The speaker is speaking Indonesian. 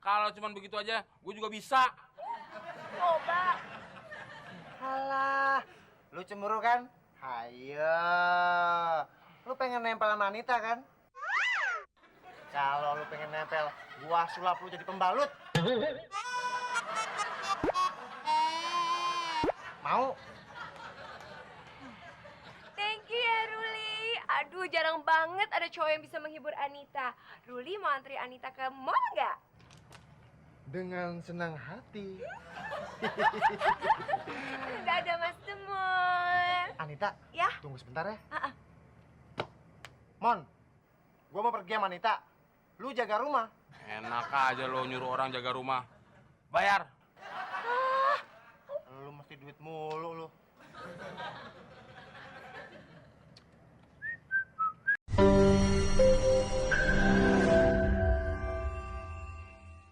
Kalau cuma begitu aja, gue juga bisa. Coba. Alah, lu cemburu kan? Hayo. Lu pengen nempel sama Anita kan? Kalau lu pengen nempel, gua sulap lu jadi pembalut. Mau? Thank you ya Ruli. Aduh, jarang banget ada cowok yang bisa menghibur Anita. Ruli mau antri Anita ke mall nggak? Dengan senang hati. Dadah Mas Demon. Anita, Ya? tunggu sebentar ya. Ah, ah. Mon, gua mau pergi sama Anita. Lu jaga rumah. Enak aja lo nyuruh orang jaga rumah. Bayar. Lu mesti duit mulu lu.